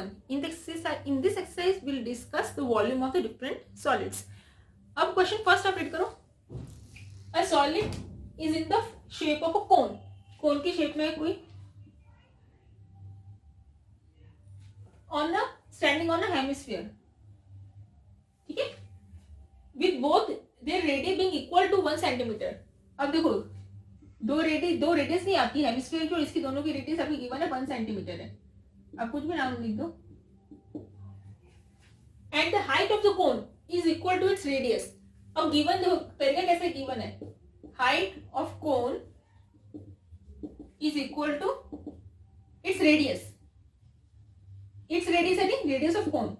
given. In this exercise we'll discuss the volume of the different solids. अब question first आप read करो. A solid is in the shape of a cone. कोन की shape में है कोई. Standing on a hemisphere. ठीक है. With both their radii being equal to 1 centimeter. अब देखो दो रेडियस नहीं आपकी हेमिस्फीयर की और इसकी दोनों की रेडियस आपकी गिवन है 1 सेंटीमीटर है. आप कुछ भी नाम लिख दो. And the height of the cone is equal to its radius. अब गिवन देखो तरीका कैसे गिवन है. Height of cone is equal to its radius. Its radius यानी रेडियस ऑफ कोन,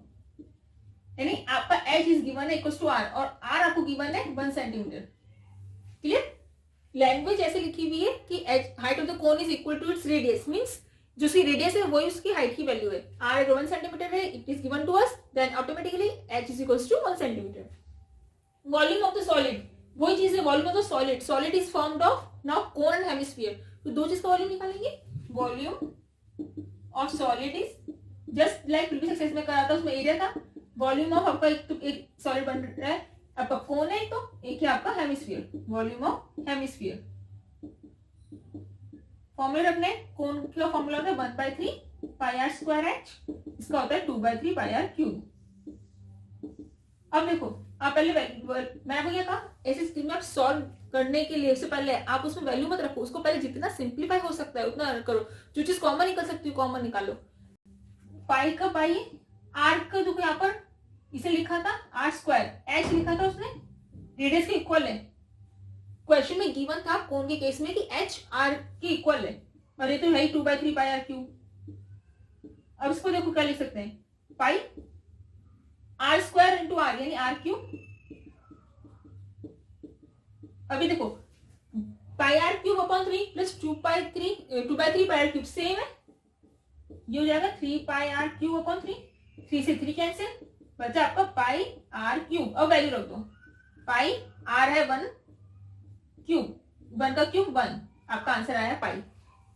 यानी आपका एच इज गिवन है इक्वल टू आर और आर आपको गिवन है 1 सेंटीमीटर. क्लियर. लैंग्वेज ऐसे लिखी हुई है कि height of the cone is equal to its radius, means जो उसकी रेडियस है वही उसकी हाइट की वैल्यू है. आर अगर 1 सेंटीमीटर है, it is given to us, then automatically H is equal to 1 centimetre. Volume of the solid वही चीज है. Volume of the solid. Solid is formed of now cone and hemisphere. तो दो चीज का वॉल्यूम निकालेंगे. Volume of solid is just like previous exercise में करा था, उसमें एरिया था. वॉल्यूम ऑफ आपका एक सॉलिड बन रहा है, आपका कोन है तो एक है आपका hemisphere. Volume of hemisphere. Formula रखने. कोन का फॉर्मूला होता है 1/3 पाई आर स्क्वायर एच. इसका होता है 2/3 पाई आर क्यूब. अब देखो आप पहले मैं आपको क्या कहा, ऐसे स्थिति में आप सॉल्व करने के लिए उससे पहले आप उसमें वैल्यू मत रखो. उसको पहले जितना सिंप्लीफाई हो सकता है उतना करो. जो चीज कॉमन निकल सकती है कॉमन निकालो. पाई का पाई, आर का जो यहाँ पर इसे लिखा था आर स्क्वायर, एच लिखा था उसने रेडियस के इक्वल है. क्वेश्चन में गिवन था कोन के केस में कि एच आर के इक्वल है और ये तो है 2/3 पाई आर क्यूब. अब इसको देखो क्या लिख सकते हैं. Pi r square into r यानी आर क्यूब. अभी देखो pi are cube upon 3 plus 2/3 pi are cube same है. ये हो जाएगा 3 पाई आर क्यूब अपॉन 3. 3 से 3 कैंसिल, बचा आपका पाई आर क्यूब. अब वैल्यू रख दो. पाई आर है 1 क्यूब, 1 का क्यूब 1. आपका आंसर आया पाई.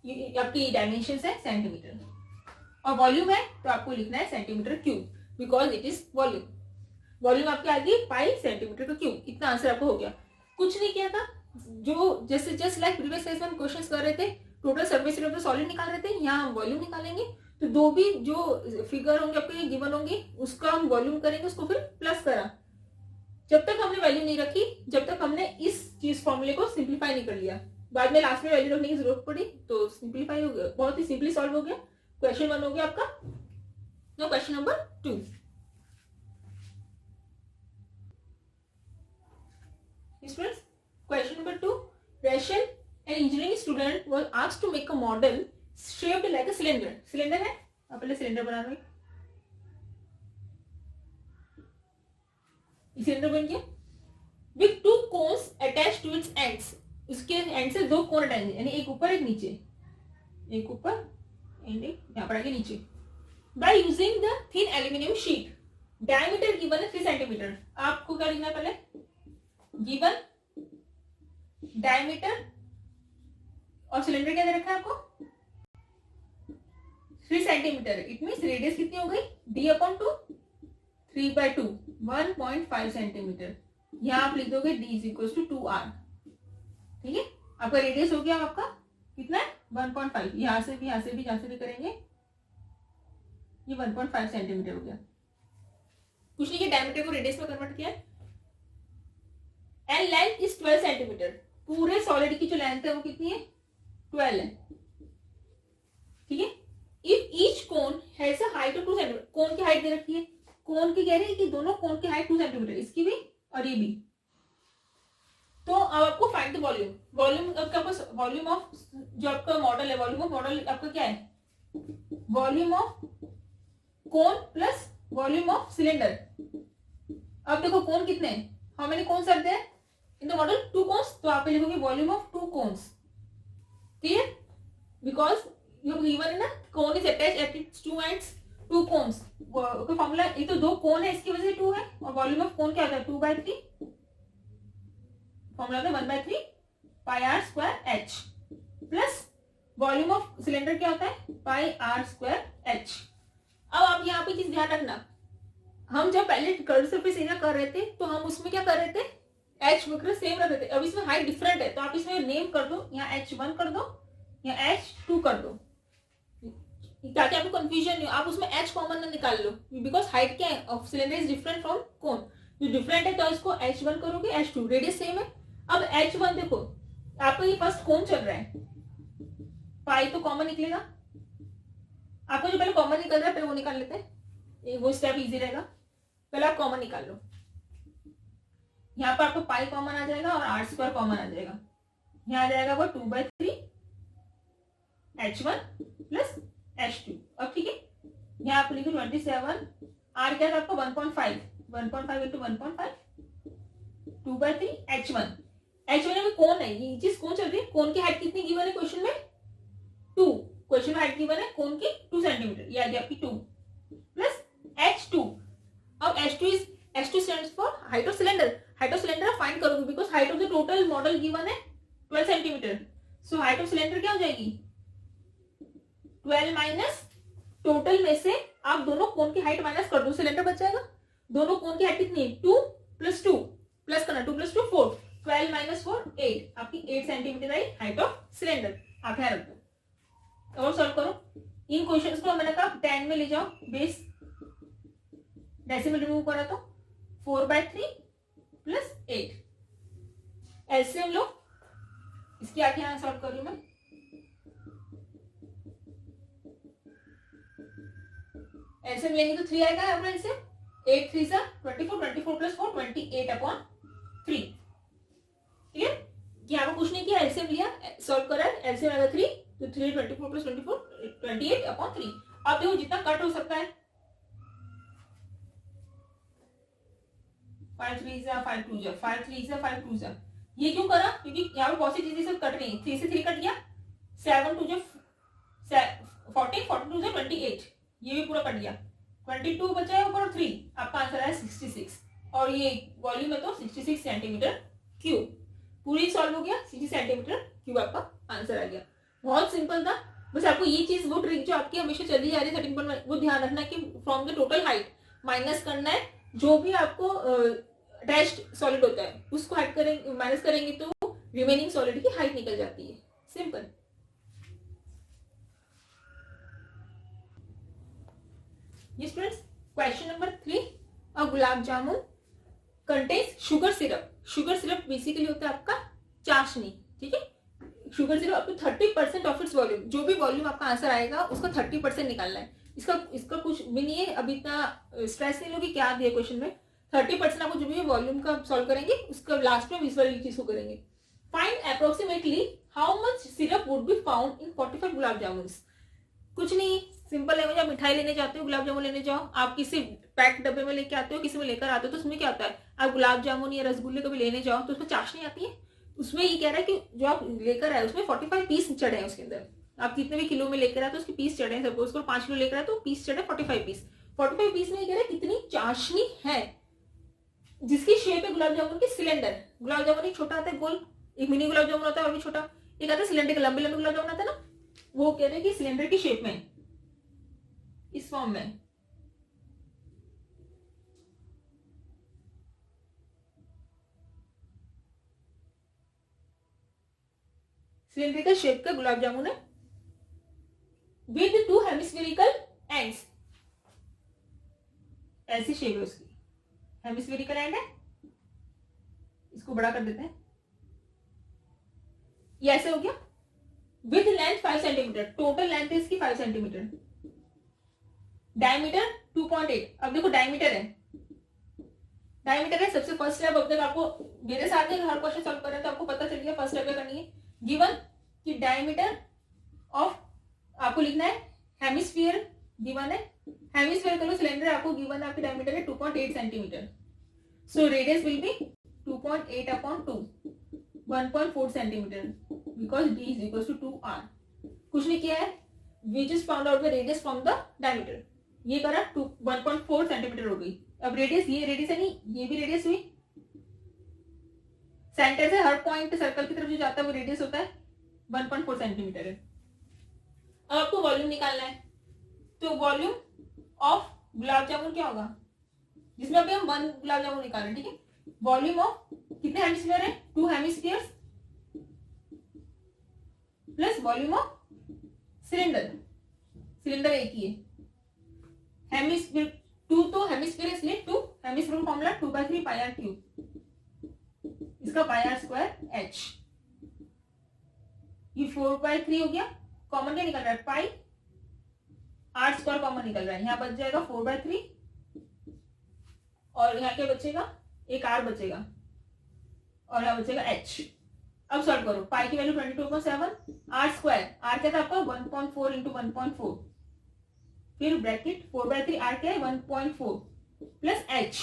ये आपकी डायमेंशन है सेंटीमीटर और वॉल्यूम है तो आपको लिखना है centimetre cube because it is volume. Volume आपकी आ गई पाई सेंटीमीटर का क्यूब. इतना आंसर आपको हो गया. कुछ नहीं किया था. जो जैसे जस्ट लाइक प्रीवियस क्लास में हम क्वेश्चंस कर रहे थे, total surface area of the solid निकाल रहे थे, यहाँ हम वॉल्यूम निकालेंगे. तो दो भी जो फिगर होंगे आपके गिवन होंगे उसका हम वॉल्यूम करेंगे, उसको फिर प्लस करा. जब तक हमने वैल्यू नहीं रखी, जब तक हमने इस चीज फॉर्मूले को सिंप्लीफाई नहीं कर लिया. बाद में लास्ट में वैल्यू रखने की जरूरत पड़ी तो सिंप्लीफाई हो गया. बहुत ही सिंपली सॉल्व हो गया. क्वेश्चन 1 हो गया आपका. No question number 2. Students, question number 2. Rachel, an engineering student, was asked to make a model shaped like a cylinder. Cylinder है, आप पहले सिलेंडर बना लो. सिलेंडर बन गया. With 2 cones attached to its ends. उसके एंड से 2 कोन अटैच है, यानी एक ऊपर एक नीचे. एक ऊपर एंड एक यहाँ पर आगे नीचे. By using the thin aluminum sheet, diameter given है 3 सेंटीमीटर. आपको क्या लिखना है पहले. गिवन डायमीटर और सिलेंडर क्या दे रखा है आपको 3 सेंटीमीटर. इट मीन्स रेडियस कितनी हो गई d अपॉन 2 3/2 1.5 सेंटीमीटर. यहाँ आप लिख दोगे d is equal to 2r. ठीक है. आपका रेडियस हो गया आपका कितना है 1.5. यहाँ से भी जहाँ से भी करेंगे ये 1.5 सेंटीमीटर हो गया. कुछ नहीं किया, डायमीटर को रेडियस में कन्वर्ट किया. And length is 12 centimetre. पूरे सॉलिड की जो लेंथ है वो कितनी है 12 है. ठीक है. If each cone has a height of 2 centimetre. Cone की हाइट दे रखी है. कोन की कह रही है कि दोनों कोन की हाइट 2 सेंटीमीटर, इसकी भी और ये भी. तो अब आपको फाइंड द वॉल्यूम. वॉल्यूम आपका पास वॉल्यूम ऑफ जो आपका मॉडल है, वॉल्यूम ऑफ मॉडल आपका क्या है volume of cone plus volume of cylinder. अब देखो कोन कितने हैं, how many cones are there in the model 2 cones. तो आप लिखोगे volume of 2 cones. Clear. Because you given है ना cone is attached at its 2 ends. 2 cones का फॉर्मूला, ये तो 2 कोन है इसकी वजह से 2 है और वॉल्यूम ऑफ कोन क्या होता है 2/3. फॉर्मूला होता है 1/3 pi r square h plus volume of cylinder क्या होता है पाई आर स्क्वायर एच. अब आप यहाँ पे चीज ध्यान रखना, हम जब पहले कर्व सरफेस एरिया कर रहे थे तो हम उसमें क्या कर रहे थे, एच वक्र सेम रख रहे थे। अब इसमें हाइट डिफरेंट है तो आप इसमें नेम कर दो, यहाँ H1 कर दो, यहाँ H2 कर दो, ताकि आपको कंफ्यूजन नहीं हो। आप उसमें H कॉमन ना निकाल लो, बिकॉज हाइट क्या है of cylinder is different from cone, जो डिफरेंट है तो इसको H1 करोगे, H2 रेडियस सेम है। अब H1 देखो, आपको ये फर्स्ट कोन चल रहा है, पाई तो कॉमन निकलेगा, आपको जो पहले कॉमन निकल रहा है पहले वो निकाल लेते हैं, वो स्टेप इजी रहेगा। पहले आप कॉमन निकाल लो, यहाँ पर आपको पाई कॉमन आ जाएगा और आर स्क्वायर कॉमन आ जाएगा, यहाँ आ जाएगा वो 2/3 H1 प्लस H2। अब ठीक है, यहाँ आप लिखो 27, आर क्या था आपको 1.5, 1.5 इंटू 1.5 2/3 H1। H1 में कौन है, ये चीज कौन चल रही है, कौन की हाइट कितनी गिवन है क्वेश्चन में, 2, क्वेश्चन में हाइट गिवन है कौन की 2 सेंटीमीटर, ये आ गया आपकी 2 प्लस H2। अब H2 stands for height of cylinder, height of cylinder find करोगे because height of the total model given है 12 centimetre, so height of cylinder क्या हो जाएगी 12 माइनस टोटल में से आप दोनों कोन की हाइट माइनस कर दो, सिलेंडर बच जाएगा। दोनों कोन की हाइट कितनी है 2 प्लस 2 प्लस करना 2 प्लस 2 4, 12 माइनस 4 8, आपकी 8 centimetre I height of cylinder. आप यहाँ रख दो और सॉल्व करो इन क्वेश्चंस को। मैंने कहा 10 में ले जाओ, बेस डेसिमल रिमूव करा तो 4/3 प्लस 8, एलसीएम लो, इसकी आगे यहाँ सॉल्व कर रही हूं मैं। एलसीएम लेंगे तो 3 आएगा, एलसीएम 8 3 सा 24, 24 प्लस 4 28/3, ठीक है। यहाँ पर कुछ नहीं किया, एलसीएम लिया सॉल्व करा, एलसीएम आएगा 3, तो 3 24 प्लस 24 28/3। अब देखो जितना कट हो सकता है, 5 3 जा 5 2 जा 5 3 जा 5 2 जा, ये क्यों करा, क्योंकि यहाँ पे बहुत सी चीजें सब कट रही है। 3 से 3 कट गया, 7 2 जा 14 42 जा 28, ये भी पूरा कट गया, 22 बचा है ऊपर 3, आपका आंसर है 66, और ये वॉल्यूम है तो 66 सेंटीमीटर क्यूब। पूरी सॉल्व हो गया, 60 सेंटीमीटर क्यूब आपका आंसर आ गया। बहुत सिंपल था, बस आपको ये चीज वो ट्रिक जो आपकी हमेशा चली जा रही है 13.1, वो ध्यान रखना कि from the total height minus करना है, जो भी आपको अटैच्ड सॉलिड होता है उसको हाइट करेंगे, माइनस करेंगे तो रिमेनिंग सॉलिड की हाइट निकल जाती है, simple. Yes friends, question number 3, a gulab jamun contains sugar syrup। Sugar syrup basically होता है आपका चाशनी, ठीक है। Sugar syrup up to 30% of its volume, जो भी वॉल्यूम आपका आंसर आएगा उसका 30% निकालना है। इसका कुछ भी नहीं है, अभी इतना स्ट्रेस नहीं लो कि क्या दिया क्वेश्चन में। 30% आपको जो भी वॉल्यूम का सॉल्व करेंगे उसका लास्ट में इस वाली चीज को करेंगे। Find approximately how much syrup would be found in 45 gulab jamun. कुछ नहीं, सिंपल लैंग्वेज, आप मिठाई लेने जाते हो, गुलाब जामुन लेने जाओ, आप किसी पैक डब्बे में लेके आते हो, किसी में लेकर आते हो, तो उसमें क्या होता है, आप गुलाब जामुन या रसगुल्ले कभी लेने जाओ तो उसमें चाशनी आती है, उसमें ये कह रहा है कि जो आप लेकर आए उसमें 45 पीस चढ़े हैं उसके अंदर। आप कितने भी किलो में लेकर आए तो उसके पीस चढ़े हैं, सपोज उसको 5 किलो लेकर आए तो पीस चढ़े 45 पीस। 45 पीस में ये कह रहा है कितनी चाशनी है, जिसकी शेप है गुलाब जामुन की सिलेंडर। गुलाब जामुन एक छोटा आता है गोल, एक मिनी गुलाब जामुन होता है और भी छोटा, एक आता है सिलेंडर का लंबे लंबे गुलाब जामुन आता है ना, वो कह रहे हैं कि सिलेंडर की शेप में इस फॉर्म में। सिलेंड्रिकल शेप का गुलाब जामुन है विद 2 हेमिस्फेरिकल एंड्स, ऐसी शेप है उसकी, हेमिस्फेरिकल एंड है, इसको बड़ा कर देते हैं, ये ऐसे हो गया। With length 5 centimetre, total length है इसकी 5 सेंटीमीटर, डायमीटर 2.8। अब देखो डायमीटर है, डायमीटर है सबसे फर्स्ट स्टेप। अब तक आपको मेरे साथ हर क्वेश्चन सॉल्व कर रहे हैं तो आपको पता चल गया फर्स्ट स्टेप क्या करनी है। गिवन कि डायमीटर ऑफ आपको लिखना है, हेमिस्फीयर गिवन है, हेमिस्फीयर करो सिलेंडर, आपको गिवन आपकी डायमीटर है 2.8 centimetre, so radius will be 2.8/2, 1.4 centimetre, because d is equal to 2r। कुछ नहीं किया है, we just found out the radius from the diameter, ये करा 1.4 सेंटीमीटर हो गई। अब रेडियस, ये रेडियस है नहीं, ये भी रेडियस हुई, सेंटर से हर पॉइंट सर्कल की तरफ जो जाता है वो रेडियस होता है, 1.4 सेंटीमीटर है। अब आपको वॉल्यूम निकालना है, तो वॉल्यूम ऑफ गुलाब जामुन क्या होगा, जिसमें अभी हम 1 गुलाब जामुन निकाल रहे हैं, ठीक है। वॉल्यूम ऑफ कितने हेमिस्फीयर है, 2 hemispheres plus volume of cylinder, cylinder एक ही है। हेमिस्फीयर 2 तो हेमिस्फीयर इसलिए 2 hemisphere formula 2/3 pi are cube, इसका पाई आर स्क्वायर एच, ये 4/3 हो गया। कॉमन क्या निकल रहा है, पाई आर स्क्वायर कॉमन निकल रहा है, यहाँ बच जाएगा 4/3 और यहाँ क्या बचेगा, एक आर बचेगा और यहाँ बचेगा एच। अब सॉल्व करो, पाई की वैल्यू 22.7, आर स्क्वायर, आर क्या था आपका 1.4 इंटू 1.4, फिर ब्रैकेट 4/3 आर क्या है 1.4 plus H,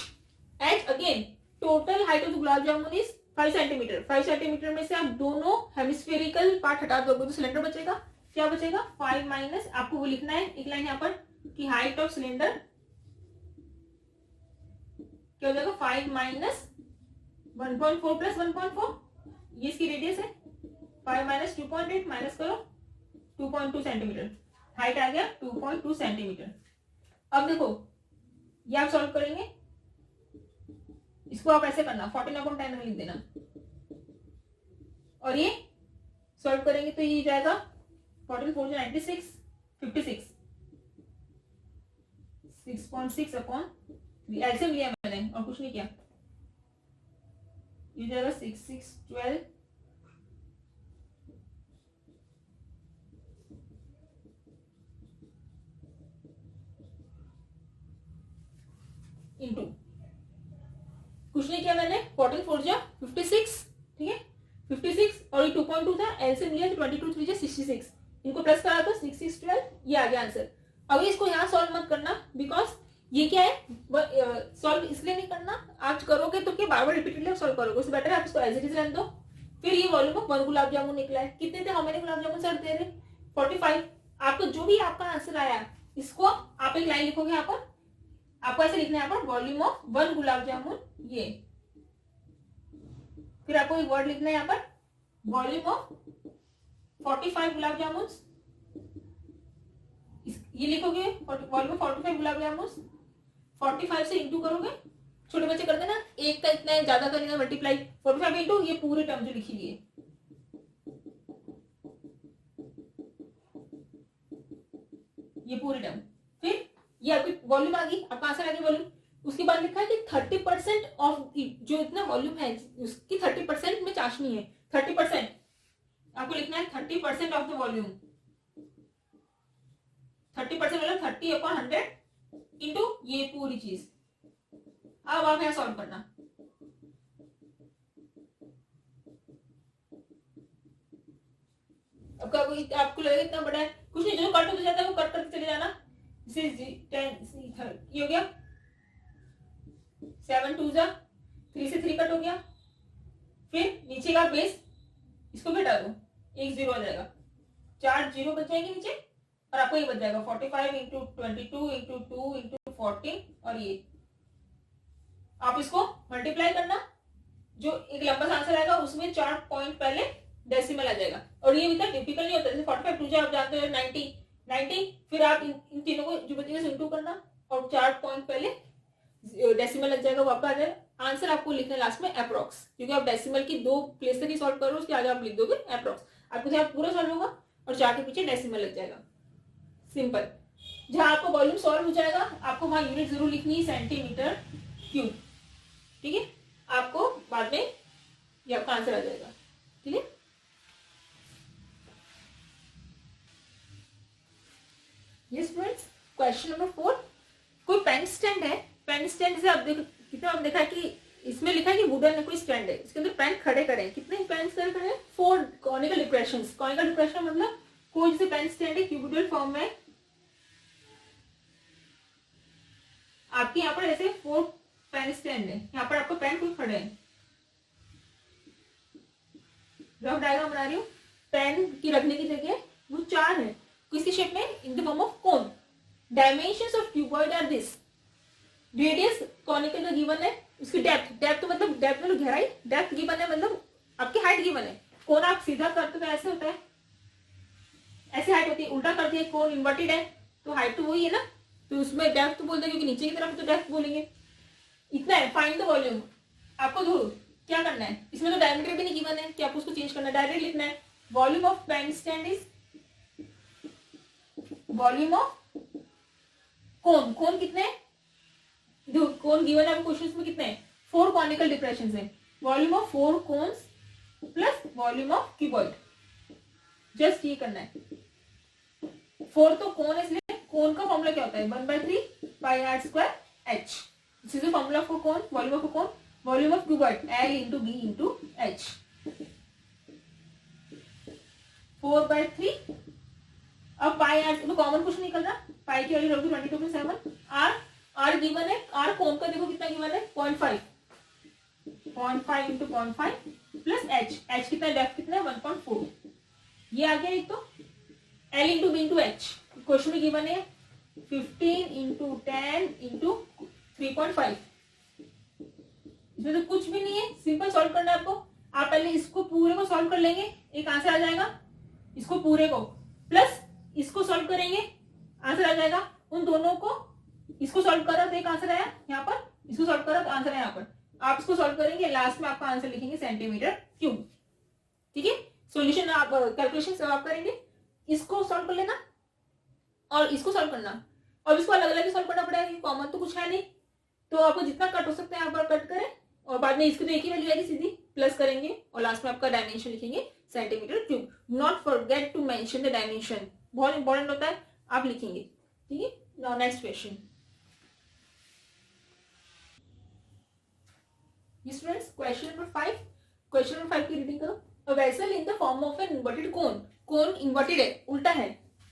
H again total height of gulab jamun is 5 centimetre, 5 centimetre में से आप दोनों हेमिस्फेरिकल पार्ट हटा दोगे तो सिलेंडर बचेगा, क्या बचेगा 5 माइनस, आपको वो लिखना है एक लाइन यहाँ पर कि हाइट ऑफ सिलेंडर क्या हो जाएगा 5 माइनस 1.4 प्लस 1.4, ये इसकी रेडियस है, 5 माइनस 2.8 माइनस करो 2.2 सेंटीमीटर, हाइट आ गया 2.2 सेंटीमीटर। अब देखो ये आप सॉल्व करेंगे, इसको आप ऐसे करना 14/10 में लिख देना और ये सॉल्व करेंगे तो ये जाएगा 14 4 96 56 6.6/3, एलसीएम लिया मैंने और कुछ नहीं किया, ये जाएगा 6 6 12 इंटू कुछ नहीं किया मैंने, 14 4 जा 56, ठीक है 56 और ये 2.2 था, एलसीएम लिया तो 22 3 जा 66, इनको प्लस करा तो 6 6 12, ये आ गया आंसर। अब इसको यहाँ सॉल्व मत करना बिकॉज ये क्या है, सॉल्व इसलिए नहीं करना, आज करोगे तो क्या बार बार रिपीटेडली सॉल्व करोगे, उससे बेटर है आप इसको एज इट इज रहने दो। फिर ये वॉल्यूम ऑफ 1 गुलाब जामुन निकला है, कितने थे, हमारे गुलाब जामुन सर दे रहे 45, आपको जो भी आपका आंसर आया इसको आप एक लाइन लिखोगे यहाँ पर, आपको ऐसे लिखना है यहाँ पर वॉल्यूम ऑफ 1 गुलाब जामुन, ये फिर आपको एक वर्ड लिखना है यहाँ पर वॉल्यूम ऑफ 45 गुलाब जामुन, ये लिखोगे वॉल्यूम ऑफ 45 गुलाब जामुन, 45 से इंटू करोगे, छोटे बच्चे करते ना एक का इतना ज्यादा करेंगे मल्टीप्लाई, 45 इंटू ये पूरे टर्म जो लिखी लिए, ये पूरी टर्म, फिर ये आपकी वॉल्यूम आ गई, आपका आंसर आ गया वॉल्यूम। उसके बाद लिखा है कि 30% ऑफ जो इतना वॉल्यूम है उसकी 30% में चाशनी है, 30% आपको लिखना है 30% ऑफ द वॉल्यूम, 30% मतलब 30/100 इंटू ये पूरी चीज। अब आप यहाँ सॉल्व करना, आपको लगेगा इतना बड़ा है, कुछ नहीं, जो कट होता जाता है वो कट करके चले जाना, ये हो गया 7 2 जा 3 से 3 कट हो गया, फिर नीचे का बेस इसको भी हटा दो, एक 0 आ जाएगा, 4 0 बच जाएंगे नीचे और आपको ये बच जाएगा 45 इंटू 22 इंटू 2 इंटू 14 और ये आप इसको मल्टीप्लाई करना, जो एक लंबा सा आंसर आएगा उसमें 4 पॉइंट पहले डेसिमल आ जाएगा, और ये इतना टिपिकल नहीं होता, जैसे 45 2 आप जानते हो 90, फिर आप इन तीनों को जो बचेगा से इंटू करना और 4 पॉइंट पहले डेसिमल लग जाएगा, वापस आ जाएगा आंसर, आपको लिखना है लास्ट में अप्रॉक्स, क्योंकि आप डेसिमल की 2 प्लेस तक ही सॉल्व करो, उसके आगे आप लिख दोगे अप्रॉक्स, आपको जहाँ पूरा सॉल्व होगा और 4 के पीछे डेसिमल लग जाएगा, सिंपल। जहां आपको वॉल्यूम सॉल्व हो जाएगा आपको वहां यूनिट जरूर लिखनी है सेंटीमीटर क्यूब, ठीक है, आपको बाद में ये आपका आंसर आ जाएगा, ठीक है। यस फ्रेंड्स, क्वेश्चन नंबर 4, कोई पेन स्टैंड है, पेन स्टैंड से आप देख कितना, आप देखा कि इसमें लिखा है कि वुडन में कोई स्टैंड है, इसके अंदर पेन खड़े करें, कितने पेन स्टैंड खड़े हैं 4 कॉनिकल डिप्रेशंस, कॉनिकल डिप्रेशन मतलब कोई जैसे पेन स्टैंड है क्यूबिडल फॉर्म में, आपके यहाँ पर ऐसे 4 पेन स्टैंड है, यहाँ पर आपको पेन कोई खड़े हैं, रफ डायग्राम बना रही हूँ, पेन की रखने की जगह वो 4 है, किसकी शेप में, in the form of cone, dimensions of cuboid are this, radius conical का गिवन है, उसकी डेप्थ मतलब गहराई, डेप्थ गिवन है मतलब आपकी हाइट गिवन है, कोन आप सीधा करते तो ऐसे होता है, ऐसे हाइट होती है, उल्टा कर दिया कोन इन्वर्टेड है तो हाइट तो वही है ना, तो उसमें डेप्थ बोलते हैं, क्योंकि नीचे की तरफ तो डेप्थ बोलेंगे। इतना है, फाइंड द वॉल्यूम। आपको तो क्या करना है, इसमें तो डायमीटर भी नहीं गिवन है कि आपको उसको चेंज करना है, डायरेक्ट लिखना है volume of pen stand is, volume of cone, cone कितने हैं, कोन गिवन है आपको क्वेश्चन में कितने हैं, 4 कॉनिकल डिप्रेशन है, volume of 4 cones plus volume of cuboid, just ये करना है। 4 तो कोन है, इसलिए कोन का फॉर्मूला क्या होता है, 1/3 pi r square h, this is the formula for cone, volume of cone, volume of cuboid L into B into h, 4/3। अब पाई आर में कॉमन कुछ निकल रहा, पाई की वैल्यू रखो 22.7, आर गिवन है, आर कोन का देखो कितना गिवन है 0.5, 0.5 इंटू 0.5 प्लस एच कितना, डेप्थ कितना है 1.4, ये आ गया एक तो। L into B into H question में गिवन है 15 इंटू 10 इंटू 3.5, इसमें तो कुछ भी नहीं है, सिंपल सॉल्व करना है आपको। आप पहले इसको पूरे को सॉल्व कर लेंगे, एक आंसर आ जाएगा, इसको पूरे को प्लस इसको सॉल्व करेंगे, आंसर आ जाएगा। उन दोनों को, इसको सॉल्व करा तो एक आंसर आया यहाँ पर, इसको सॉल्व करा तो आंसर है यहाँ पर, आप इसको सॉल्व करेंगे, लास्ट में आपका आंसर लिखेंगे सेंटीमीटर क्यूब, ठीक है। सॉल्यूशन आप कैलकुलेशन सब आप करेंगे, इसको सॉल्व कर लेना और इसको सॉल्व करना, और इसको अलग अलग सॉल्व करना पड़ेगा, कॉमन तो कुछ है नहीं, तो आपको जितना कट हो सकता है यहाँ पर कट करें, और बाद में इसकी तो एक ही वैल्यू आएगी, सीधी प्लस करेंगे और लास्ट में आपका डायमेंशन लिखेंगे centimetre cube. Not forget to mention the dimension, बहुत इंपॉर्टेंट होता है, आप लिखेंगे, ठीक है। Now next question, students question number 5, question number 5 की रीडिंग करो। A vessel in the form of an inverted cone, cone inverted है, उल्टा है,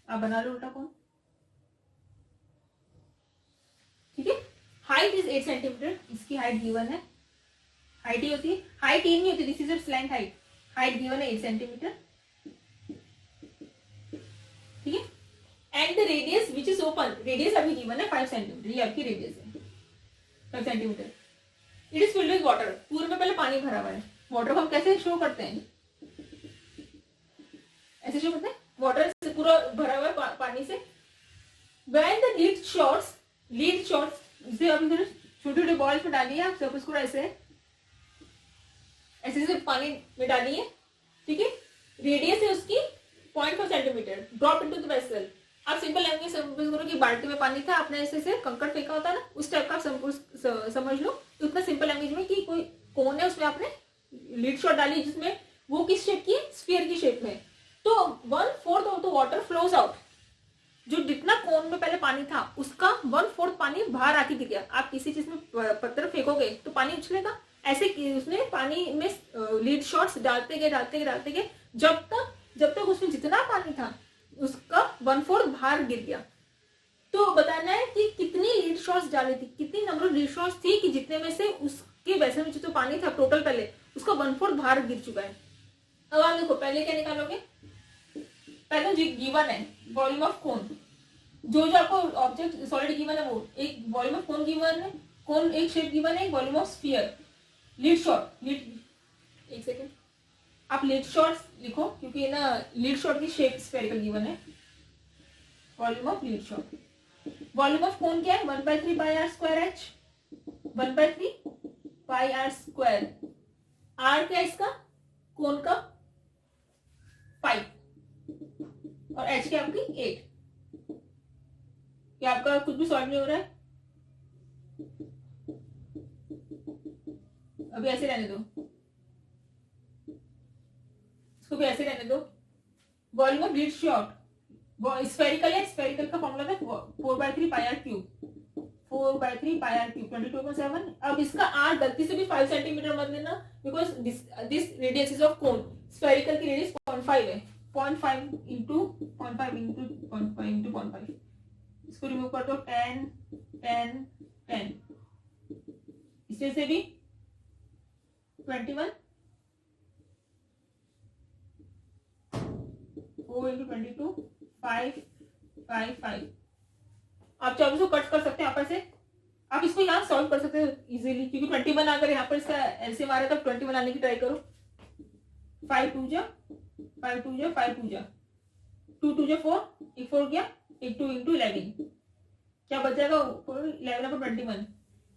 आप बना लो उल्टा कोन, ठीक है। हाइट इज 8 सेंटीमीटर, इसकी हाइट गिवन है, हाइट ही होती है, हाइट ही नहीं होती, this is a slant height, height given है 8 सेंटीमीटर, ठीक है। And the radius which is open, radius अभी गिवन है 5 सेंटीमीटर, ये आपकी रेडियस है 5 centimetre. It is filled with water, पूरे में पहले पानी भरा हुआ है, वाटर को हम कैसे शो करते हैं, ऐसे शो करते हैं, वाटर से पूरा भरा हुआ है पानी से। व्हेन द लीड शॉट्स, इसे आप इधर छोटे छोटे बॉल्स में डालिए, आप सब इसको ऐसे ऐसे पानी में डालिए, ठीक है। रेडियस है उसकी 0.5 centimetre, drop into the vessel. आप सिंपल लैंग्वेज समझ करो कि बाल्टी में पानी था, आपने ऐसे से कंकड़ फेंका होता है ना, उस टाइप का आप समझ लो, तो उतना सिंपल लैंग्वेज में कि कोई कोन है, उसमें आपने लीड शॉट डाली, जिसमें वो किस शेप की है, स्फीयर की शेप में, तो 1/4 of the water flows out, जो जितना कोन में पहले पानी था उसका 1/4 पानी बाहर आके गिर गया। आप किसी चीज में पत्थर फेंकोगे तो पानी उछलेगा, ऐसे उसने पानी में लीड शॉट्स डालते गए, जब तक उसमें जितना पानी था उसका 1/4 बाहर गिर गया। तो बताना है कि कितनी लीड शॉट्स डाली थी, कितनी नंबर ऑफ लीड शॉट्स थी, कि जितने में से उसके वैसे में जो पानी था टोटल पहले उसका 1/4 बाहर गिर चुका है। अब आप देखो पहले क्या निकालोगे, पहले जो गिवन है वॉल्यूम ऑफ कोन, जो आपको ऑब्जेक्ट सॉलिड गिवन है वो एक वॉल्यूम ऑफ कोन गिवन है, कोन एक शेप गिवन है, volume of sphere, lead shot, एक सेकेंड आप लीड शॉट्स लिखो, क्योंकि ना लीड शॉट की शेप स्फेरिकल गिवन है, volume of lead shot. Volume of cone क्या है, 1/3 pi r square h, 1/3 pi r square, r क्या है इसका, कोन का 5 और एच की आपकी 8। क्या आपका कुछ भी सॉल्व नहीं हो रहा है, अभी ऐसे रहने दो, इसको भी ऐसे रहने दो। Volume of lead shot spherical है, स्फेरिकल का फॉर्मूला था 4/3 pi are cube, 4/3 pi are cube 22.7। अब इसका आर गलती से भी 5 सेंटीमीटर मत लेना, because this radius is of cone, spherical की रेडियस 0.5 है, 0.5 इंटू 0.5 इंटू 0.5 इंटू 0.5, इसको रिमूव कर दो, 10 10 10, इसमें से भी 21, 4 इंटू 22, 5 5 5। आप चाहो तो कट कर सकते हैं यहाँ पर से, आप इसको यहाँ सॉल्व कर सकते हो इजीली, क्योंकि 21 अगर यहाँ पर इसका एलसीएम आ रहा है तो 21 आने की ट्राई करो। 5 2 जा 5 2 जा 5 2 जा 2 2 जा 4, एक 4 गया, एक 2 इंटू 11, क्या बच जाएगा 11/21।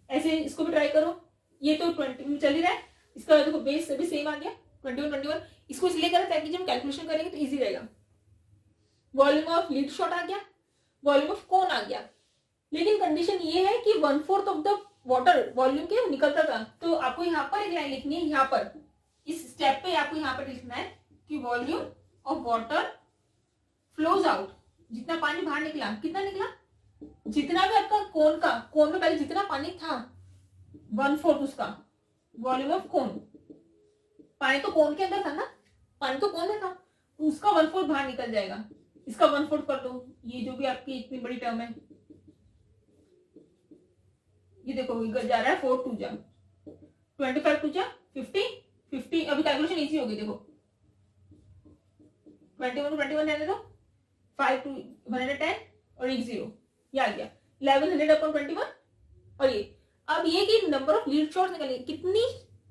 ऐसे इसको भी ट्राई करो। ये तो 20 में चल ही रहा है, इसका देखो बेस भी सेम आ गया 21 इसको इसलिए करा ताकि जब कैलकुलेशन करेंगे तो इजी रहेगा। वॉल्यूम ऑफ लीड शॉट आ गया, वॉल्यूम ऑफ कोन आ गया, लेकिन कंडीशन ये है कि 1/4 ऑफ द वाटर वॉल्यूम के निकलता था। तो आपको यहाँ पर एक लाइन लिखनी है, यहाँ पर इस स्टेप पे आपको यहाँ पर लिखना है कि volume of water flows out, जितना पानी बाहर निकला, कितना निकला, जितना भी आपका कोन में पहले जितना पानी था 1/4 उसका वॉल्यूम ऑफ कोन। पानी तो कोन के अंदर था ना, पानी तो कोन में था, उसका 1/4 बाहर निकल जाएगा। इसका 1/4 कर दो, ये जो भी आपकी इतनी बड़ी टर्म है, ये देखो जा रहा है 4 2 जा 25 2 जा 50 अभी कैलकुलेशन इजी होगी। देखो 21 21 रहने दो, 5 2 110 और एक 0, ये आ गया 1100/21। और ये अब ये कि नंबर ऑफ लीड शॉट्स निकले, कितनी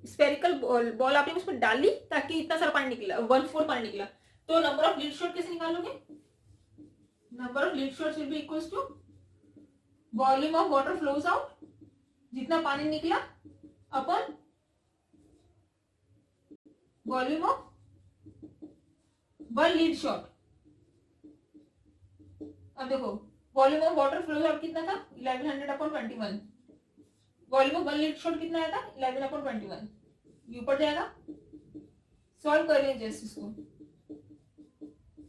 स्फेरिकल बॉल आपने उसमें डाली ताकि इतना सारा पानी निकला, 1/4 पानी निकला। तो नंबर ऑफ लीड शॉट कैसे निकालोगे, number of lead shots will be equals to volume of water flows out, जितना पानी निकला, अपन वॉल्यूम ऑफ 1 लीड शॉट। अब देखो volume of water flows out कितना था 1100/21, वॉल्यूम ऑफ 1 लीड शॉट कितना आया था 11/21। ये ऊपर जाएगा, सॉल्व कर रहे हैं जस्ट इसको,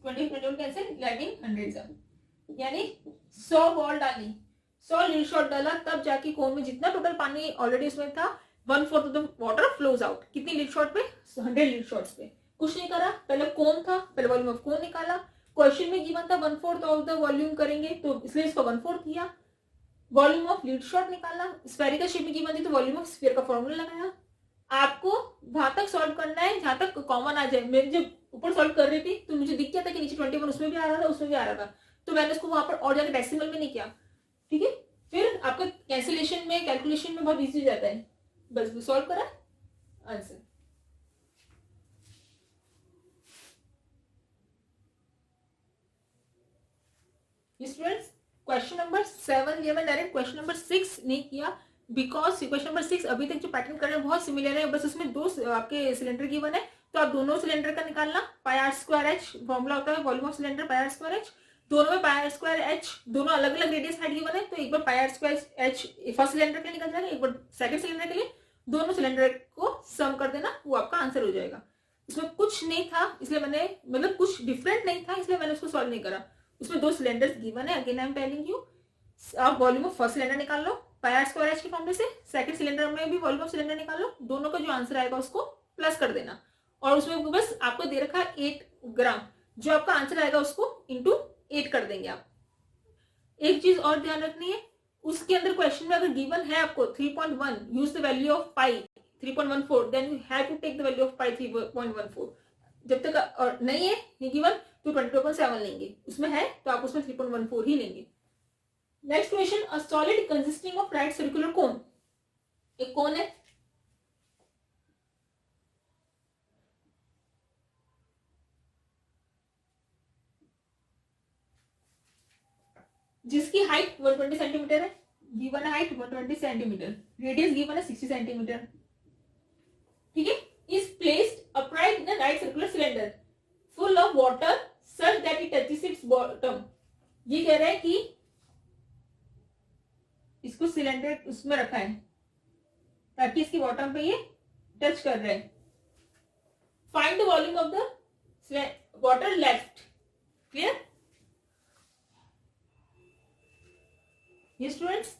20 21 कैंसिल, 1100 यानी 100 बॉल डाली, 100 लीड शॉट डाला, तब जाके कोन में जितना टोटल पानी ऑलरेडी उसमें था 1/4 of the water flows out. कितनी लीड शॉट पे, 100 लीड शॉट्स पे। कुछ नहीं करा, पहले कोन था, पहले वॉल्यूम ऑफ कोन निकाला, क्वेश्चन में गिवन था 1/4 ऑफ द वॉल्यूम करेंगे तो इसलिए इसको 1/4 किया, वॉल्यूम ऑफ लीड शॉट निकाला, स्फेरिकल शेप में गिवन थी तो वॉल्यूम ऑफ स्फीयर का फॉर्मूला लगाया। आपको वहां तक सॉल्व करना है जहां तक कॉमन आ जाए। मेरी जब ऊपर सॉल्व कर रही थी तो मुझे दिख गया था कि नीचे 21 उसमें भी आ रहा था, उसमें भी आ रहा था, तो मैंने उसको वहां पर और ज्यादा डेसिमल में नहीं किया, ठीक है। फिर आपका कैंसिलेशन में, कैलकुलेशन में बहुत इजी हो जाता है, बस सॉल्व करा आंसर। स्टूडेंट्स क्वेश्चन नंबर 7 ये मैं डायरेक्ट क्वेश्चन नंबर 6 नहीं किया, बिकॉज क्वेश्चन नंबर 6 अभी तक जो पैटर्न कर रहे हैं बहुत सिमिलर है, बस उसमें दो आपके सिलेंडर गिवन है, तो आप दोनों सिलेंडर का निकालना, πr²h फॉर्मूला होता है वॉल्यूम ऑफ सिलेंडर πr²h, दोनों में πr²h दोनों अलग अलग रेडियस हाइट गिवन है, तो एक बार πr²h फर्स्ट सिलेंडर के लिए निकल जाएगा, एक बार सेकंड सिलेंडर के लिए, दोनों सिलेंडर को सम कर देना, वो आपका आंसर हो जाएगा। इसमें कुछ नहीं था इसलिए मैंने, मतलब कुछ डिफरेंट नहीं था इसलिए मैंने उसको सॉल्व नहीं करा। उसमें दो सिलेंडर्स गिवन है, again I am telling you, आप वॉल्यूम ऑफ फर्स्ट सिलेंडर निकाल लो πr² के फॉर्मूले से, सेकंड सिलेंडर में भी वॉल्यूम ऑफ सिलेंडर निकाल लो, दोनों का जो आंसर आएगा उसको प्लस कर देना, और उसमें बस आपको दे रखा 8 ग्राम, जो आपका आंसर आएगा उसको इंटू 8 कर देंगे आप। एक चीज और ध्यान रखनी है, उसके अंदर क्वेश्चन में अगर गिवन है आपको 3.1 use the value of pi 3.14, then you have to take the value of pi 3.14। जब तक और नहीं है ये गिवन तो 22.7 लेंगे, उसमें है तो आप उसमें 3.14 ही लेंगे। Next question, a solid consisting of right circular cone, एक कोन है जिसकी हाइट 120 सेंटीमीटर है, गिवन है हाइट 120 सेंटीमीटर, रेडियस गिवन है 60 सेंटीमीटर, ठीक है, is placed upright in a right circular cylinder full of water such that it touches it's bottom. ये कह रहा है कि इसको सिलेंडर उसमें रखा है ताकि इसकी बॉटम पे ये टच कर रहा है। Find the volume of the water left, clear. ये स्टूडेंट्स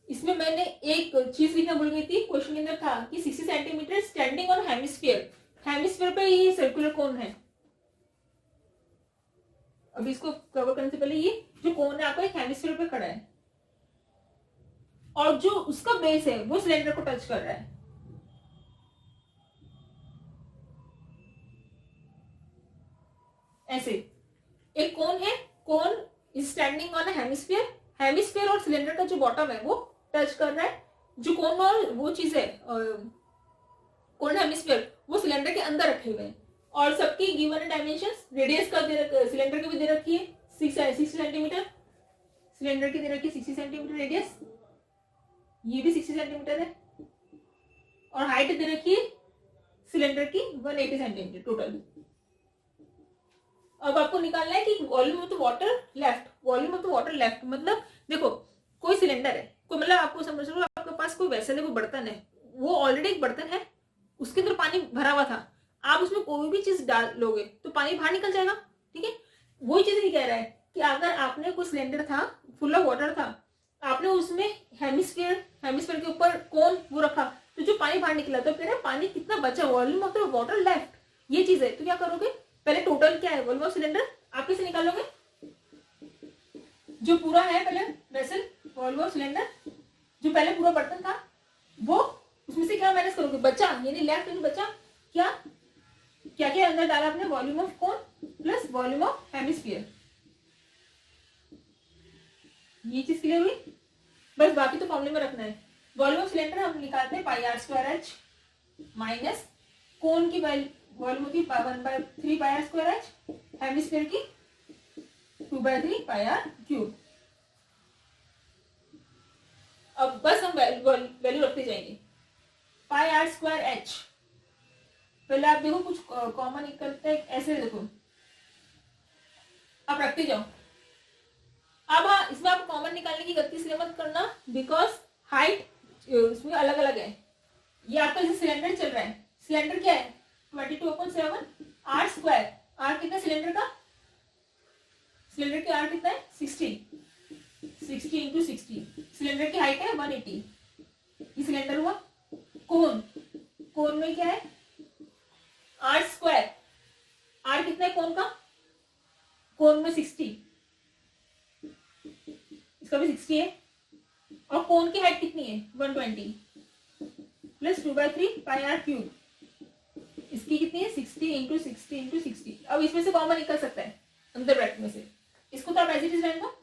इसमें मैंने एक चीज लिखना भूल गई थी, क्वेश्चन के अंदर था कि 60 centimetre standing on hemisphere, hemisphere पे ये सर्कुलर कोन है। अभी इसको कवर करने से पहले ये जो कोन है आपको एक हेमिस्फीयर पे खड़ा है और जो उसका बेस है वो सिलेंडर को टच कर रहा है। ऐसे एक कोन है, cone is standing on a hemisphere, hemisphere और सिलेंडर का जो बॉटम है वो टच कर रहा है, जो कोन और वो चीज है कोन हेमिस्फीयर वो सिलेंडर के अंदर रखे हुए हैं, और सबकी गिवन डायमेंशंस, रेडियस का सिलेंडर की भी दे रखी है 6 सेंटीमीटर, सिलेंडर की दे रखी 60 सेंटीमीटर रेडियस, ये भी 60 सेंटीमीटर है, और हाइट दे रखी है सिलेंडर की 180 सेंटीमीटर टोटल। अब आपको निकालना है कि volume of the water left, volume of the water left मतलब देखो कोई सिलेंडर है, कोई मतलब आपको समझ लो आपके पास कोई वेसल है, कोई बर्तन है, वो ऑलरेडी एक बर्तन है, उसके अंदर पानी भरा हुआ था, आप उसमें कोई भी चीज डालोगे तो पानी बाहर निकल जाएगा, ठीक है। वही चीज ये कह रहा है कि अगर आपने कोई सिलेंडर था फुल ऑफ वाटर था, आपने उसमें हेमिस्फीयर के ऊपर कोन वो रखा, तो जो पानी बाहर निकला, तो कह रहा है पानी कितना बचा, volume of the water left, ये चीज है। तो क्या करोगे, पहले टोटल क्या है वॉल्यूम ऑफ सिलेंडर आप कैसे निकालोगे, जो पूरा है पहले वेसल वॉल्यूम ऑफ सिलेंडर, जो पहले पूरा बर्तन था वो, उसमें से क्या माइनस करोगे, बचा यानी लेफ्ट में बचा क्या क्या क्या अंदर डाला आपने, volume of cone plus volume of hemisphere, ये चीज क्लियर हुई। बस बाकी तो फॉर्मूले में रखना है। वॉल्यूम ऑफ सिलेंडर हम निकालते हैं pi r square H minus कोन की वॉल्यूम होती है 1/3 pi r square H, hemisphere की 2/3 पाई आर क्यूब। अब बस हम वैल्यू रखते जाएंगे। पाई आर स्क्वायर एच, पहले आप देखो कुछ कॉमन निकलता है, ऐसे देखो आप रखते जाओ। अब हाँ, इसमें आप कॉमन निकालने की गलती इसलिए मत करना बिकॉज हाइट इसमें अलग अलग है। ये आपका जैसे सिलेंडर चल रहा है, सिलेंडर क्या है 22/7 आर स्क्वायर, आर कितना सिलेंडर का, सिलेंडर की आर कितना है 60 इंटू 60, सिलेंडर की हाइट है 180, ये सिलेंडर हुआ। कोन में क्या है आर स्क्वायर, आर कितना है कोन का, कोन में 60, इसका भी 60 है, और कोन की हाइट कितनी है 120 प्लस 2/3 पाई आर क्यूब, इसकी कितनी है 60 इंटू 60 इंटू 60। अब इसमें से कॉमन निकल सकता है अंदर ब्रैकेट में से, इसको तो आप एज इट इज रहने दो,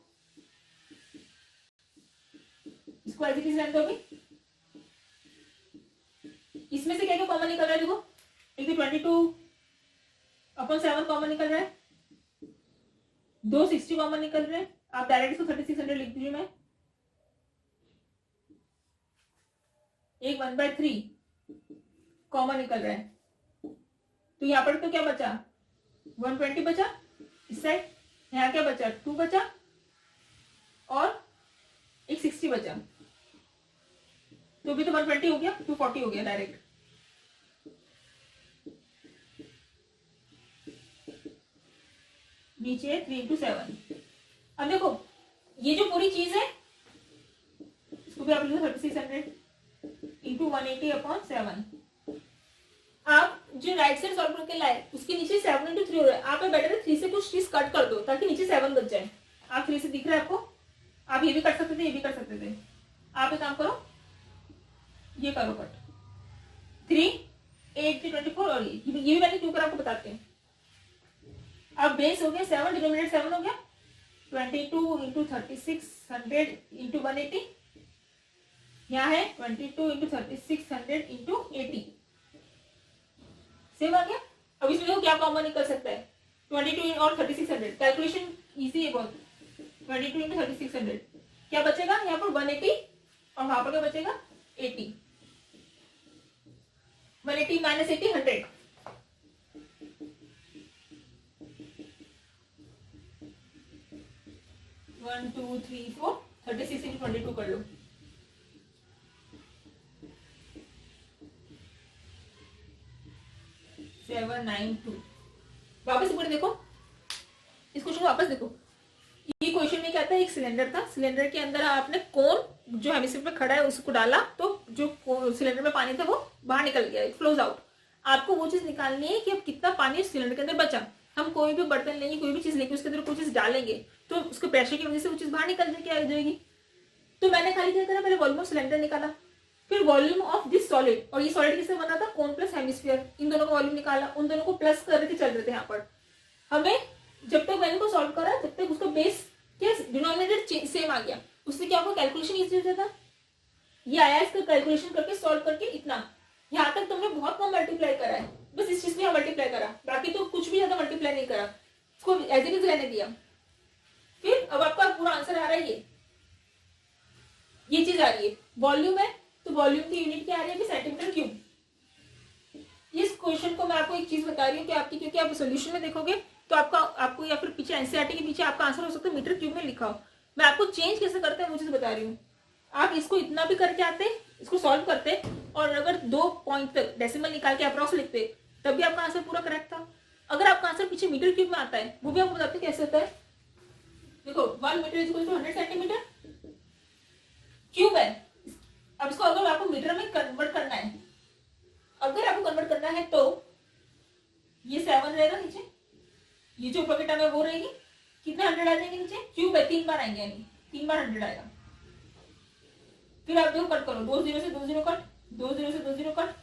इसको एज इट इज रहने दो। अभी इसमें से क्या क्या कॉमन निकल रहा है देखो, एक तो 22/7 कॉमन निकल रहा है, 260 कॉमन निकल रहे हैं, आप डायरेक्ट इसको 3600 लिख दीजिए। मैं एक 1/3 कॉमन निकल रहा है, तो यहाँ पर तो क्या बचा 120 बचा, इस साइड यहाँ क्या बचा 2 बचा, और एक 60 बचा, तो भी तो 120 हो गया, 240 हो गया डायरेक्ट। नीचे 3 इंटू 7। अब देखो ये जो पूरी चीज है इसको भी आप लिखो 3600 इंटू 180/7। आप जो राइट साइड सॉल्व करके लाए उसके नीचे 7 इंटू 3 हो रहा है, आप बेटर 3 से कुछ चीज कट कर दो ताकि नीचे 7 बच जाए। आप 3 से दिख रहा है आपको, आप ये भी कर सकते थे, ये भी कर सकते थे। आप एक काम करो, ये करो कट, 3 8 24 और ये भी मैंने क्यों कर आपको बताते हैं। अब बेस हो गया 7, डिनोमिनेटर 7 हो गया, 22 इंटू 3600 इंटू 180, यहाँ है 22 इंटू 3600 इंटू 80, सेम आ गया। अब इसमें देखो क्या कॉमन निकल सकता है 22 और 3600, कैलकुलेशन इजी है बहुत। 22 इंटू 3600 क्या बचेगा यहाँ पर 180, और वहां पर क्या बचेगा 80, 180 माइनस 80 100, 1 2 3 4 36 इंटू 22 कर लो, 792। वापस ऊपर देखो, इस क्वेश्चन को वापस देखो। ये क्वेश्चन में क्या था, एक सिलेंडर था, सिलेंडर के अंदर आपने कोन जो हेमिस्फीयर पे खड़ा है उसको डाला, तो जो सिलेंडर में पानी था वो बाहर निकल गया, इट फ्लोज आउट। आपको वो चीज निकालनी है कि अब कितना पानी सिलेंडर के अंदर बचा। हम कोई भी बर्तन लेंगे, कोई भी चीज लेंगे, उसके अंदर कोई चीज डालेंगे तो उसके प्रेशर की वजह से वो चीज बाहर निकल के आ जाएगी। तो मैंने खाली क्या करा, पहले वॉल्यूम ऑफ सिलेंडर निकाला, फिर वॉल्यूम ऑफ दिस सॉलिड, और ये सॉलिड किससे बना था कोन प्लस हेमिस्फीयर, इन दोनों का वॉल्यूम निकाला, उन दोनों को प्लस करके चल रहे थे। यहाँ पर हमें जब तक मैंने को सॉल्व करा तब तक उसका बेस क्या डिनोमिनेटर सेम आ गया, उससे क्या होगा कैलकुलेशन इजी हो जाता। ये आया इसका कैलकुलेशन करके सॉल्व करके इतना, यहाँ तक तुमने बहुत कम मल्टीप्लाई करा है, बस इस चीज में मल्टीप्लाई करा, बाकी तो कुछ भी ज्यादा मल्टीप्लाई नहीं करा, इसको एज इट इज रहने दिया। फिर अब आपका पूरा आंसर आ रहा है ये चीज आ रही है। वॉल्यूम है तो वॉल्यूम की यूनिट क्या आ रही है, सेंटीमीटर क्यूब। इस क्वेश्चन को मैं आपको एक चीज बता रही हूँ कि आपकी, क्योंकि आप सोल्यूशन में देखोगे तो आपको या फिर पीछे एनसीईआरटी के पीछे आपका आंसर हो सकता है मीटर क्यूब में लिखा हो। मैं आपको चेंज कैसे करते हैं वो चीज बता रही हूँ। आप इसको इतना भी करके आते, इसको सॉल्व करते, और अगर 2 पॉइंट तक डेसिमल निकाल के अप्रॉक्स लिखते तब भी आपका आंसर पूरा करेक्ट था। अगर आपका आंसर पीछे मीटर क्यूब में आता है वो भी आपको बताते कैसे होता है। देखो 1 metre is equal to 100 centimetre cube है। अब इसको अगर आपको मीटर में कन्वर्ट करना है, अगर आपको कन्वर्ट करना है तो ये 7 रहेगा नीचे, ये जो ऊपर की टर्म है वो रहेगी, कितना 100 आ जाएंगे नीचे, क्यूब है 3 बार आएंगे, यानी 3 बार 100 आएगा। फिर आप देखो कट करो, 2 0 से 2 0 कट, 2 0 से 2 0 कट,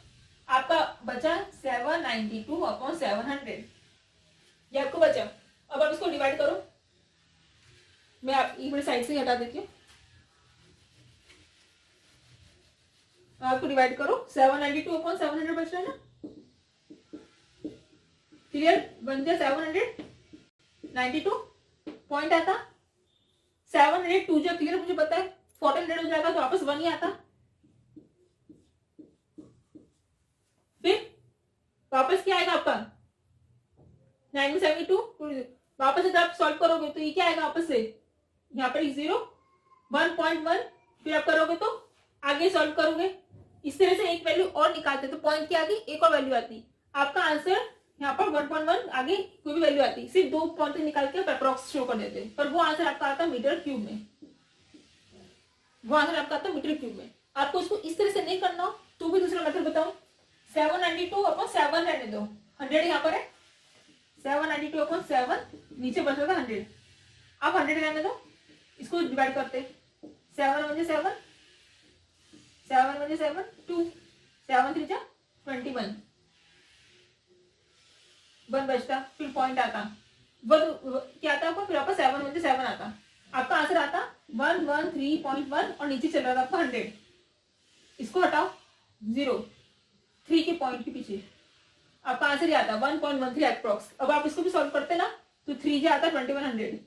आपका बचा 792 अपॉन 700, ये आपको बचा। अब आप इसको डिवाइड करो, मैं आप एक मिनट साइड से हटा देती हूँ, आपको डिवाइड करो, 792 अपॉन 700 बच रहा है ना, क्लियर, बन गया 792 पॉइंट आता, 702 जो क्लियर मुझे पता है 1400 हो जाएगा तो वापस 1 ही आता, फिर वापस क्या आएगा आपका 972, वापस जब आप सॉल्व करोगे तो ये क्या आएगा वापस से, यहाँ पर 0 1.1, फिर आप करोगे तो आगे सॉल्व करोगे, इस तरह से एक वैल्यू और निकालते तो पॉइंट की आगे एक और वैल्यू आती, आपका आंसर यहाँ पर 1.1 आगे कोई भी वैल्यू आती, सिर्फ 2 पॉइंट निकाल के अप्रॉक्स शो कर देते, पर वो आंसर आपका आता मीटर क्यूब में, वो आंसर आपका आता मीटर क्यूब में। आपको इसको इस तरह से नहीं करना हो तो भी दूसरा मेथड बताऊं, 792 अपॉन 7 रहने दो, 100 यहाँ पर है, 792 अपॉन 7 नीचे बच रहा था 100, आप 100 रहने दो, इसको डिवाइड करते, 7 1 7, 7 1 7, 2, 7 3 21, 1 बचता, फिर पॉइंट आता, क्या आता आपको, फिर आपका 7 1 7 आता, आपका आंसर आता 113.1 और नीचे चल रहा था आपका 100, इसको हटाओ 0, 3 के पॉइंट के पीछे आपका आंसर ही आता 1.13 अप्रॉक्स। अब आप इसको भी सॉल्व करते ना तो 3 जे आता 2100,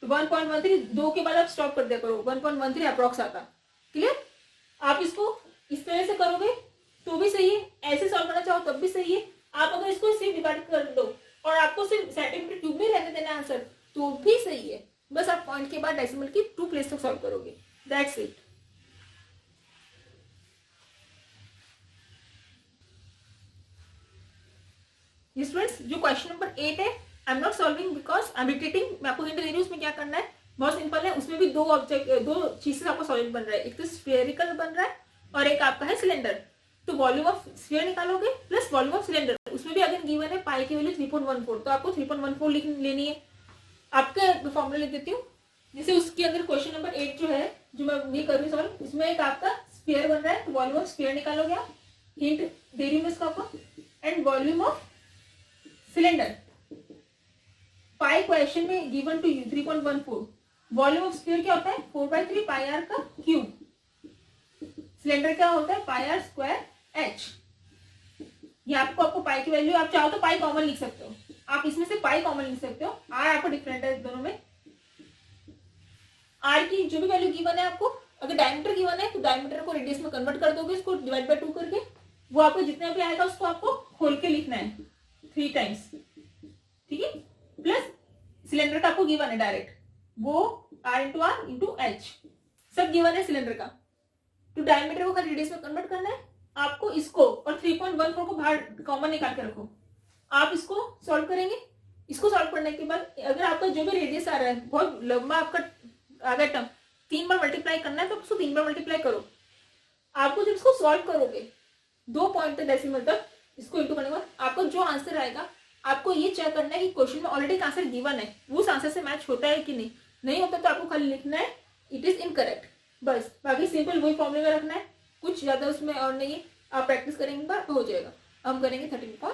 तो 1.13, 2 के बाद आप स्टॉप कर दिया करो, 1.13 अप्रॉक्स आता, क्लियर। आप इसको इस तरह से करोगे तो भी सही है, ऐसे सॉल्व करना चाहो तब भी सही है, आप अगर इसको सिर्फ डिवाइड कर दो और आपको सिर्फ सेंटीमीटर क्यूब में रहने देना आंसर तो भी सही है, बस आप पॉइंट के बाद डेसिमल की 2 प्लेस तक सॉल्व करोगे, दैट्स इट। स्टूडेंट्स जो क्वेश्चन नंबर 8 है, I am not solving because I am repeating, मैं आपको हिंट दे रही हूँ उसमें क्या करना है, बहुत सिंपल है, उसमें भी 2 चीजें आपको सॉलिड बन रहा है, एक तो स्फेरिकल बन रहा है और एक आपका है सिलेंडर, तो वॉल्यूम ऑफ स्फीयर निकालोगे प्लस वॉल्यूम ऑफ सिलेंडर, उसमें भी अगर गिवन है पाई की वैल्यू 3.14, तो आपको 3.14 लेनी है। आपका फॉर्मूला लिख देती हूँ, जैसे उसके अंदर क्वेश्चन नंबर 8 जो है, जो मैं नहीं कर रही सॉल्व, उसमें एक आपका स्फीयर बन रहा है, तो वॉल्यूम ऑफ स्फीयर निकालोगे आप, हिंट दे रही हूँ इसको आपको, and volume of cylinder, pi question में given to you 3.14, volume of sphere क्या होता है 4/3 पाई आर का क्यूब, सिलेंडर क्या होता है पाई आर स्क्वायर एच, ये आपको पाई की वैल्यू, आप चाहो तो पाई कॉमन लिख सकते हो, आप इसमें से पाई कॉमन लिख सकते हो, आर आपको डिफरेंट है दोनों में, आर की जो भी वैल्यू गिवन है आपको, अगर डायमीटर गिवन है तो डायमीटर को रेडियस में कन्वर्ट कर दोगे, इसको डिवाइड बाय 2 करके, वो आपको जितना भी आएगा उसको आपको खोल के लिखना है 3 टाइम्स, ठीक है, प्लस सिलेंडर का आपको गिवन है डायरेक्ट, वो आर इंटू एच सब गिवन है सिलेंडर का, तो डायमीटर को खाली रेडियस में कन्वर्ट करना है आपको, इसको और 3.14 को बाहर कॉमन निकाल के रखो, आप इसको सॉल्व करेंगे, इसको सॉल्व करने के बाद अगर आपका जो भी रेडियस आ रहा है बहुत लंबा आपका आ गया टर्म, 3 बार मल्टीप्लाई करना है तो उसको 3 बार मल्टीप्लाई करो, आपको जब इसको सॉल्व करोगे 2 पॉइंट तक डेसिमल तक इसको इंटू करने के बाद आपको जो आंसर आएगा, आपको ये चेक करना है कि क्वेश्चन में ऑलरेडी आंसर गिवन है, वो उस आंसर से मैच होता है कि नहीं होता तो आपको खाली लिखना है इट इज इनकरेक्ट, बस, बाकी सिंपल वही फॉर्मूला रखना है, कुछ ज्यादा उसमें और नहीं है, आप प्रैक्टिस करेंगे बार हो जाएगा। हम करेंगे 13.5।